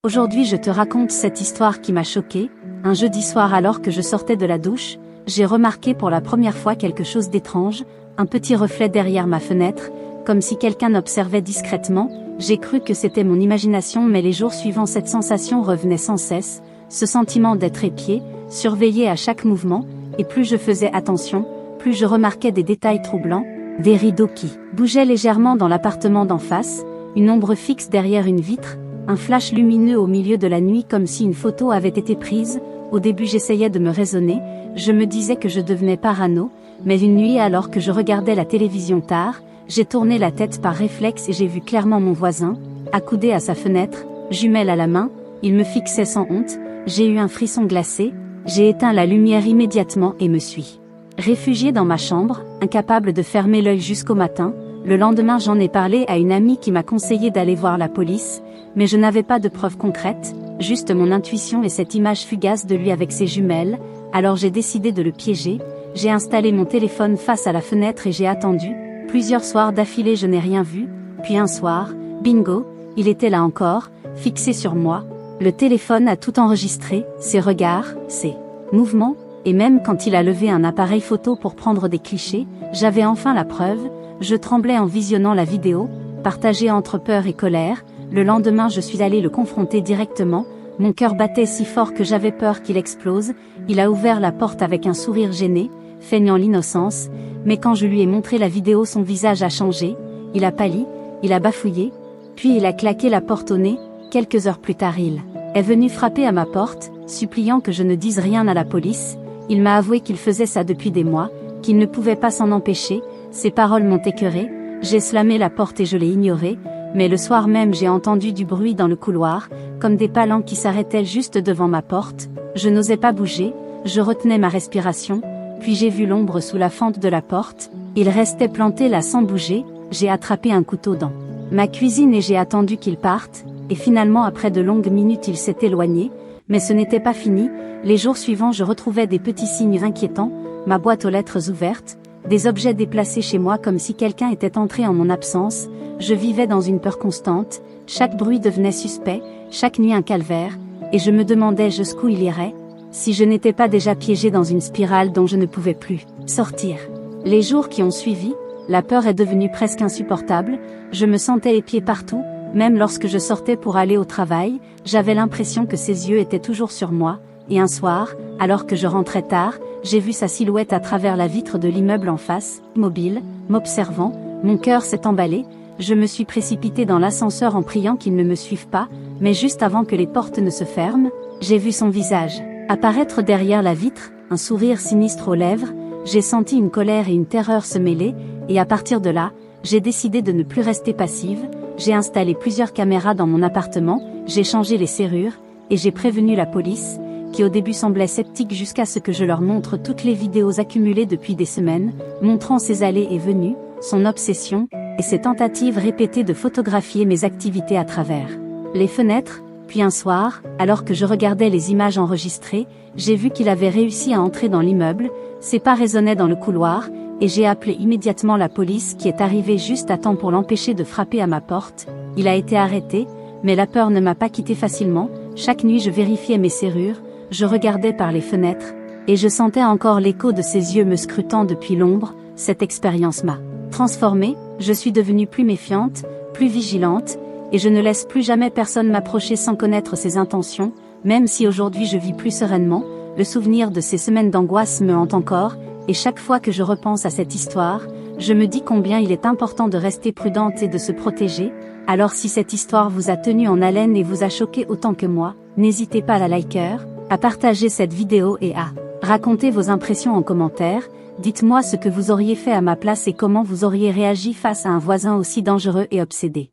Aujourd'hui je te raconte cette histoire qui m'a choquée. Un jeudi soir alors que je sortais de la douche, j'ai remarqué pour la première fois quelque chose d'étrange, un petit reflet derrière ma fenêtre, comme si quelqu'un observait discrètement. J'ai cru que c'était mon imagination, mais les jours suivants cette sensation revenait sans cesse, ce sentiment d'être épié, surveillé à chaque mouvement, et plus je faisais attention, plus je remarquais des détails troublants, des rideaux qui bougeaient légèrement dans l'appartement d'en face, une ombre fixe derrière une vitre, un flash lumineux au milieu de la nuit comme si une photo avait été prise. Au début j'essayais de me raisonner, je me disais que je devenais parano, mais une nuit alors que je regardais la télévision tard, j'ai tourné la tête par réflexe et j'ai vu clairement mon voisin, accoudé à sa fenêtre, jumelle à la main, il me fixait sans honte, j'ai eu un frisson glacé, j'ai éteint la lumière immédiatement et me suis réfugié dans ma chambre, incapable de fermer l'œil jusqu'au matin. Le lendemain j'en ai parlé à une amie qui m'a conseillé d'aller voir la police, mais je n'avais pas de preuves concrètes, juste mon intuition et cette image fugace de lui avec ses jumelles. Alors j'ai décidé de le piéger, j'ai installé mon téléphone face à la fenêtre et j'ai attendu. Plusieurs soirs d'affilée je n'ai rien vu, puis un soir, bingo, il était là encore, fixé sur moi. Le téléphone a tout enregistré, ses regards, ses mouvements, et même quand il a levé un appareil photo pour prendre des clichés, j'avais enfin la preuve. Je tremblais en visionnant la vidéo, partagée entre peur et colère. Le lendemain je suis allé le confronter directement, mon cœur battait si fort que j'avais peur qu'il explose. Il a ouvert la porte avec un sourire gêné, feignant l'innocence, mais quand je lui ai montré la vidéo son visage a changé, il a pâli, il a bafouillé, puis il a claqué la porte au nez. Quelques heures plus tard il est venu frapper à ma porte, suppliant que je ne dise rien à la police. Il m'a avoué qu'il faisait ça depuis des mois, qu'il ne pouvait pas s'en empêcher. Ses paroles m'ont écœuré, j'ai slamé la porte et je l'ai ignoré, mais le soir même j'ai entendu du bruit dans le couloir, comme des palans qui s'arrêtaient juste devant ma porte. Je n'osais pas bouger, je retenais ma respiration, puis j'ai vu l'ombre sous la fente de la porte. Il restait planté là sans bouger. J'ai attrapé un couteau dans ma cuisine et j'ai attendu qu'il parte, et finalement après de longues minutes il s'est éloigné. Mais ce n'était pas fini, les jours suivants je retrouvais des petits signes inquiétants, ma boîte aux lettres ouverte, des objets déplacés chez moi comme si quelqu'un était entré en mon absence. Je vivais dans une peur constante, chaque bruit devenait suspect, chaque nuit un calvaire, et je me demandais jusqu'où il irait, si je n'étais pas déjà piégé dans une spirale dont je ne pouvais plus sortir. Les jours qui ont suivi, la peur est devenue presque insupportable, je me sentais épié partout, même lorsque je sortais pour aller au travail, j'avais l'impression que ses yeux étaient toujours sur moi, et un soir, alors que je rentrais tard, j'ai vu sa silhouette à travers la vitre de l'immeuble en face, mobile, m'observant. Mon cœur s'est emballé, je me suis précipité dans l'ascenseur en priant qu'il ne me suive pas, mais juste avant que les portes ne se ferment, j'ai vu son visage apparaître derrière la vitre, un sourire sinistre aux lèvres. J'ai senti une colère et une terreur se mêler, et à partir de là, j'ai décidé de ne plus rester passive. J'ai installé plusieurs caméras dans mon appartement, j'ai changé les serrures, et j'ai prévenu la police, qui au début semblait sceptique jusqu'à ce que je leur montre toutes les vidéos accumulées depuis des semaines, montrant ses allées et venues, son obsession, et ses tentatives répétées de photographier mes activités à travers les fenêtres. Puis un soir, alors que je regardais les images enregistrées, j'ai vu qu'il avait réussi à entrer dans l'immeuble. Ses pas résonnaient dans le couloir, et j'ai appelé immédiatement la police qui est arrivée juste à temps pour l'empêcher de frapper à ma porte. Il a été arrêté, mais la peur ne m'a pas quitté facilement. Chaque nuit je vérifiais mes serrures, je regardais par les fenêtres, et je sentais encore l'écho de ses yeux me scrutant depuis l'ombre. Cette expérience m'a transformée, je suis devenue plus méfiante, plus vigilante, et je ne laisse plus jamais personne m'approcher sans connaître ses intentions. Même si aujourd'hui je vis plus sereinement, le souvenir de ces semaines d'angoisse me hante encore, et chaque fois que je repense à cette histoire, je me dis combien il est important de rester prudente et de se protéger. Alors si cette histoire vous a tenu en haleine et vous a choqué autant que moi, n'hésitez pas à la liker, à partager cette vidéo et à raconter vos impressions en commentaire. Dites-moi ce que vous auriez fait à ma place et comment vous auriez réagi face à un voisin aussi dangereux et obsédé.